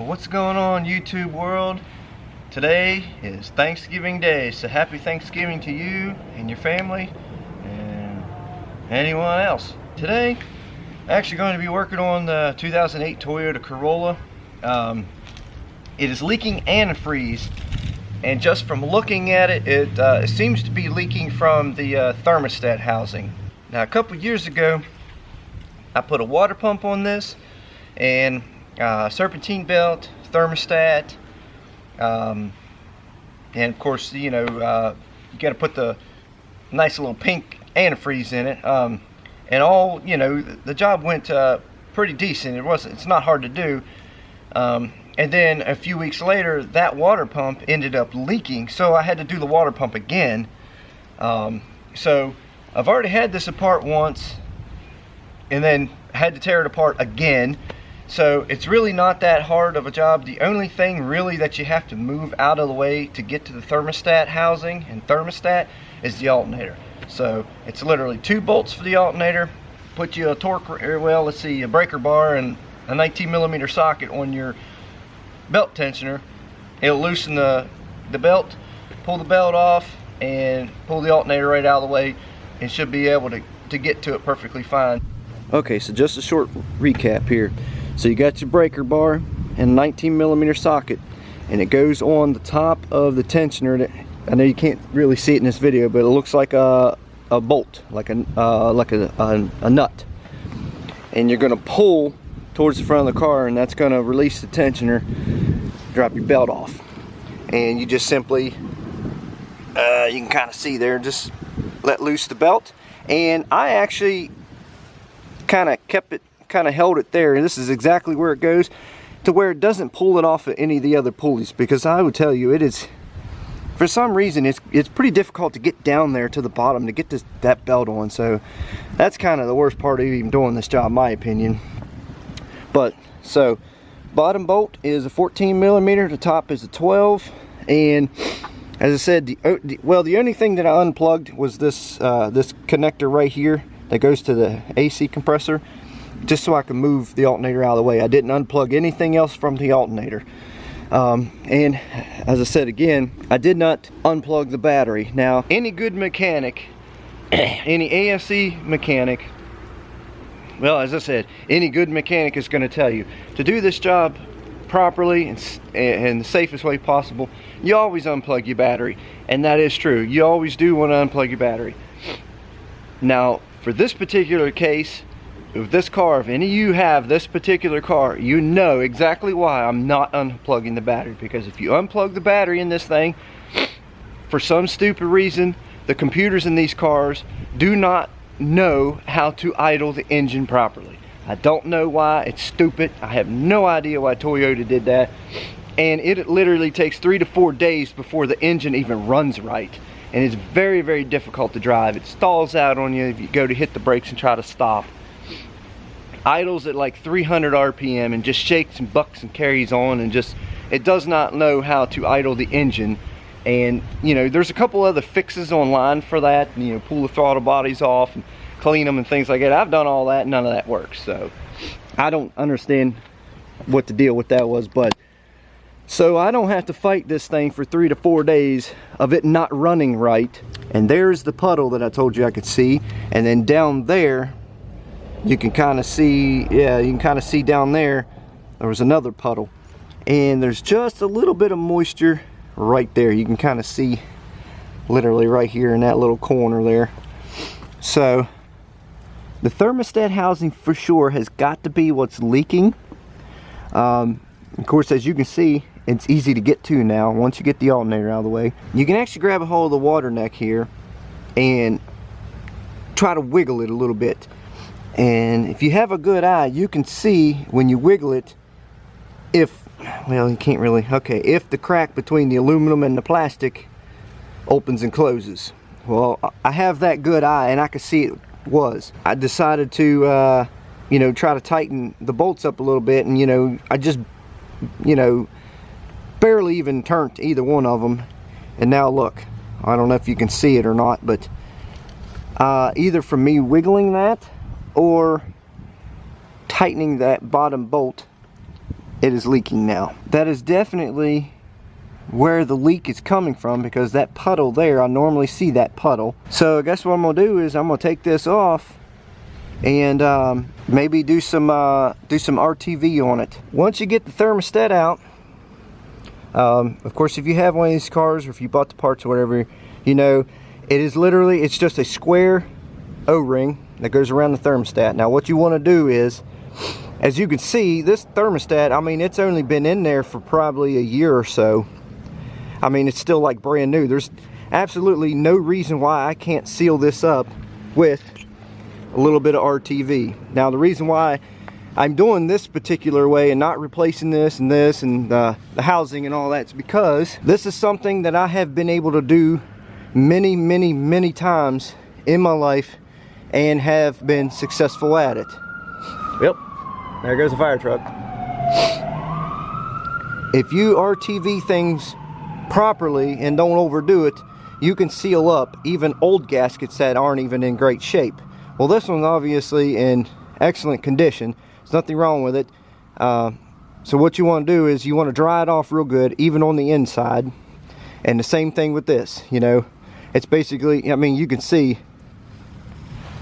Well, what's going on, YouTube world? Today is Thanksgiving Day, so happy Thanksgiving to you and your family and anyone else. Today, I'm actually going to be working on the 2008 Toyota Corolla. It is leaking antifreeze, and just from looking at it, it seems to be leaking from the thermostat housing. Now, a couple years ago, I put a water pump on this, and serpentine belt, thermostat, and of course, you know, you got to put the nice little pink antifreeze in it, and all, you know, the job went pretty decent. It's not hard to do, and then a few weeks later, that water pump ended up leaking, so I had to do the water pump again. So I've already had this apart once, and then had to tear it apart again. So it's really not that hard of a job. The only thing really that you have to move out of the way to get to the thermostat housing and thermostat is the alternator. So it's literally 2 bolts for the alternator, put you a torque, well, let's see, a breaker bar and a 19mm socket on your belt tensioner. It'll loosen the belt, pull the belt off, and pull the alternator right out of the way, and should be able to get to it perfectly fine. Okay, so just a short recap here. So you got your breaker bar and a 19mm socket, and it goes on the top of the tensioner. I know you can't really see it in this video, but it looks like a bolt, like a nut. And you're going to pull towards the front of the car, and that's going to release the tensioner, drop your belt off. And you just simply, you can kind of see there, just let loose the belt. And I actually kind of held it there, and this is exactly where it goes, to where it doesn't pull it off of any of the other pulleys, because I would tell you, it is, for some reason, it's pretty difficult to get down there to the bottom to get that belt on. So that's kind of the worst part of even doing this job, in my opinion. But so bottom bolt is a 14mm, the top is a 12, and as I said, the only thing that I unplugged was this this connector right here that goes to the AC compressor, just so I can move the alternator out of the way. I didn't unplug anything else from the alternator. And as I said again, I did not unplug the battery. Now, any good mechanic, any AFC mechanic, well, as I said, any good mechanic is going to tell you to do this job properly and the safest way possible, you always unplug your battery. And that is true. You always do want to unplug your battery. Now, for this particular case, with this car, if any of you have this particular car, you know exactly why I'm not unplugging the battery. Because if you unplug the battery in this thing, for some stupid reason, the computers in these cars do not know how to idle the engine properly. I don't know why. It's stupid. I have no idea why Toyota did that. And it literally takes 3 to 4 days before the engine even runs right. And it's very, very difficult to drive. It stalls out on you if you go to hit the brakes and try to stop. Idles at like 300 RPM and just shakes and bucks and carries on, and just, it does not know how to idle the engine. And you know, there's a couple other fixes online for that, and, you know, pull the throttle bodies off and clean them and things like that. I've done all that, none of that works. So I don't understand what the deal with that was, but so I don't have to fight this thing for 3 to 4 days of it not running right. And there's the puddle that I told you I could see, and then down there you can kind of see, yeah, you can kind of see down there was another puddle, and there's just a little bit of moisture right there. You can kind of see literally right here in that little corner there. So the thermostat housing for sure has got to be what's leaking. Of course, as you can see, it's easy to get to now once you get the alternator out of the way. You can actually grab a hold of the water neck here and try to wiggle it a little bit. And if you have a good eye, you can see when you wiggle it, if, well, you can't really, okay, if the crack between the aluminum and the plastic opens and closes. Well, I have that good eye, and I could see it was. I decided to, you know, try to tighten the bolts up a little bit, and, you know, I just, you know, barely even turned either one of them. And now look, I don't know if you can see it or not, but either from me wiggling that or tightening that bottom bolt, it is leaking now. That is definitely where the leak is coming from, because that puddle there, I normally see that puddle. So I guess what I'm gonna do is I'm gonna take this off and maybe do some RTV on it. Once you get the thermostat out, of course, if you have one of these cars, or if you bought the parts or whatever, you know, it is literally, it's just a square O-ring that goes around the thermostat. Now what you want to do is, as you can see, this thermostat, I mean, it's only been in there for probably a year or so. I mean, it's still like brand new. There's absolutely no reason why I can't seal this up with a little bit of RTV. Now the reason why I'm doing this particular way and not replacing this and the housing and all that is because this is something that I have been able to do many times in my life and have been successful at it. Yep, there goes the fire truck. If you RTV things properly and don't overdo it, you can seal up even old gaskets that aren't even in great shape. Well, this one's obviously in excellent condition. There's nothing wrong with it. So what you want to do is you want to dry it off real good, even on the inside. And the same thing with this, you know. It's basically, I mean, you can see,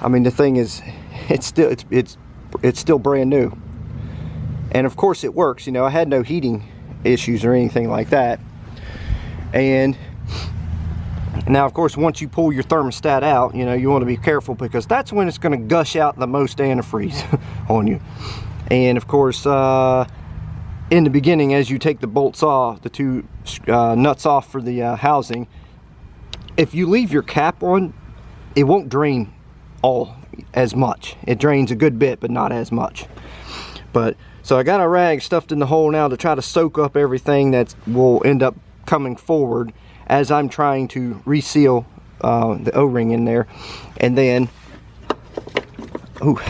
I mean, the thing is, it's still brand new. And of course it works, you know. I had no heating issues or anything like that. And now, of course, once you pull your thermostat out, you know, you want to be careful, because that's when it's going to gush out the most antifreeze on you. And of course, in the beginning, as you take the bolts off, the two nuts off for the housing, if you leave your cap on, it won't drain all as much. It drains a good bit, but not as much. But so I got a rag stuffed in the hole now to try to soak up everything that will end up coming forward as I'm trying to reseal the O-ring in there. And then, ooh,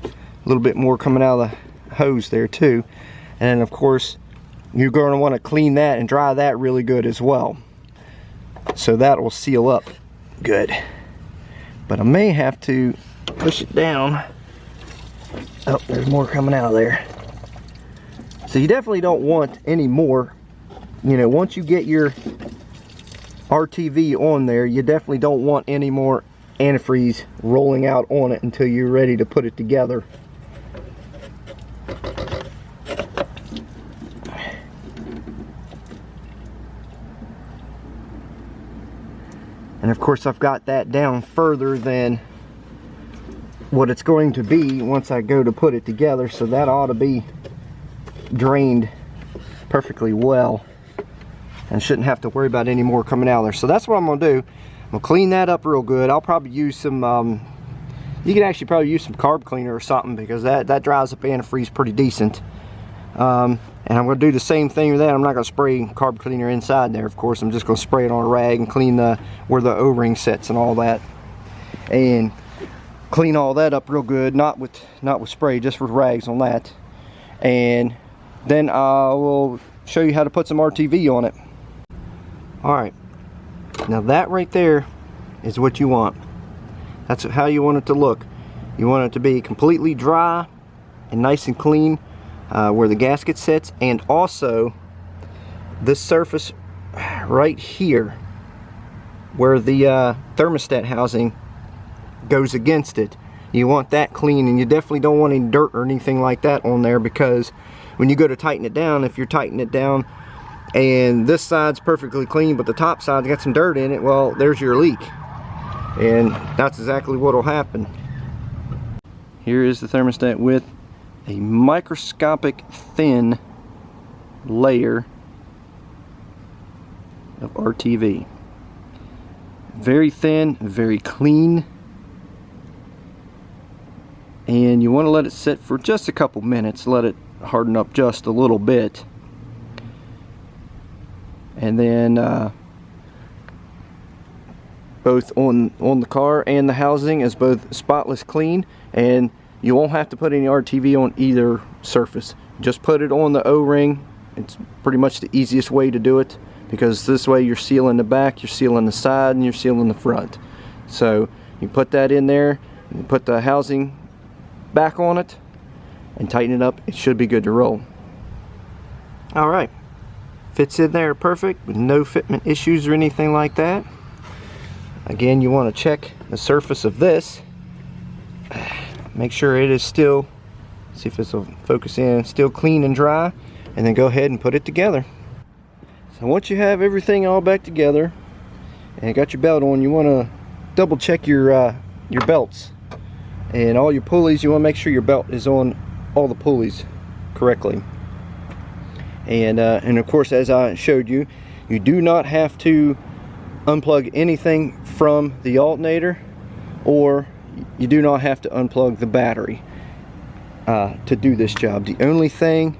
a little bit more coming out of the hose there too. And of course, you're going to want to clean that and dry that really good as well, so that will seal up good. But I may have to push it down. Oh, there's more coming out of there. So you definitely don't want any more. You know, once you get your RTV on there, you definitely don't want any more antifreeze rolling out on it until you're ready to put it together. And of course, I've got that down further than what it's going to be once I go to put it together, so that ought to be drained perfectly well and shouldn't have to worry about any more coming out of there. So that's what I'm going to do. I'm going to clean that up real good. I'll probably use some, you can actually probably use some carb cleaner or something, because that dries up antifreeze pretty decent. And I'm going to do the same thing with that. I'm not going to spray carb cleaner inside there, of course. I'm just going to spray it on a rag and clean where the O-ring sets and all that. And clean all that up real good, not with spray, just with rags on that. And then I will show you how to put some RTV on it. Alright, now that right there is what you want. That's how you want it to look. You want it to be completely dry and nice and clean where the gasket sits, and also this surface right here where the thermostat housing goes against it. You want that clean, and you definitely don't want any dirt or anything like that on there, because when you go to tighten it down, if you're tightening it down and this side's perfectly clean but the top side's got some dirt in it, well, there's your leak, and that's exactly what will happen. Here is the thermostat with a microscopic thin layer of RTV. Very thin, very clean. And you want to let it sit for just a couple minutes, let it harden up just a little bit. And then both on the car and the housing is both spotless clean, and you won't have to put any RTV on either surface. Just put it on the O-ring. It's pretty much the easiest way to do it, because this way you're sealing the back, you're sealing the side, and you're sealing the front. So you put that in there, you put the housing back on it and tighten it up. It should be good to roll. Alright, fits in there perfect with no fitment issues or anything like that. Again, you want to check the surface of this. Make sure it is still, see if this will focus in, still clean and dry, and then go ahead and put it together. So once you have everything all back together and got your belt on, you want to double check your belts and all your pulleys. You want to make sure your belt is on all the pulleys correctly. And of course, as I showed you, you do not have to unplug anything from the alternator, or you do not have to unplug the battery to do this job. The only thing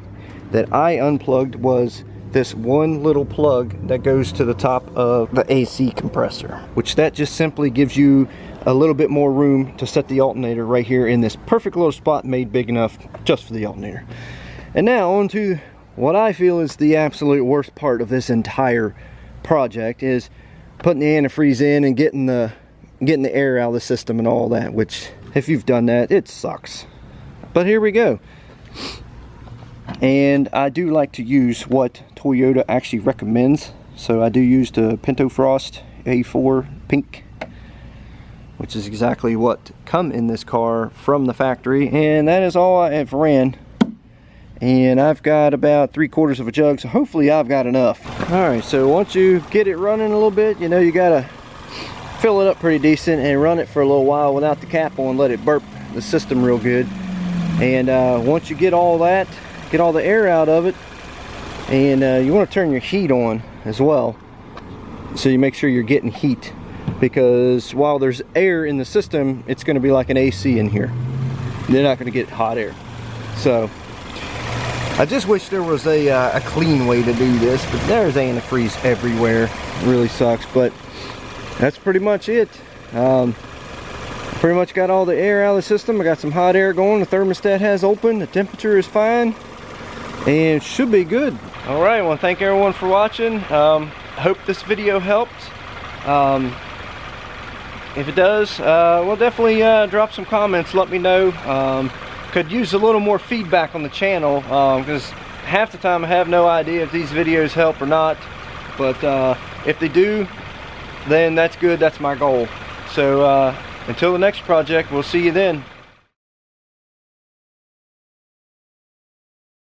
that I unplugged was this one little plug that goes to the top of the AC compressor, which that just simply gives you a little bit more room to set the alternator right here in this perfect little spot made big enough just for the alternator. And now on to what I feel is the absolute worst part of this entire project, is putting the antifreeze in and getting the air out of the system and all that, which if you've done that, it sucks. But here we go. And I do like to use what Toyota actually recommends. So I do use the Pentofrost A4 pink, which is exactly what come in this car from the factory, and that is all I have ran. And I've got about 3/4 of a jug, so hopefully I've got enough. Alright, so once you get it running a little bit, you know, you gotta fill it up pretty decent and run it for a little while without the cap on, let it burp the system real good. And once you get all that, get all the air out of it, and you want to turn your heat on as well, so you make sure you're getting heat, because while there's air in the system, it's going to be like an AC in here. They're not going to get hot air. So I just wish there was a clean way to do this, but there's antifreeze everywhere. It really sucks, but that's pretty much it. Pretty much got all the air out of the system. I got some hot air going. The thermostat has open. The temperature is fine, and it should be good. All right, I want to thank everyone for watching. Hope this video helped. If it does, well, definitely drop some comments. Let me know. Could use a little more feedback on the channel, because half the time I have no idea if these videos help or not. But if they do, then that's good. That's my goal. So until the next project, we'll see you then.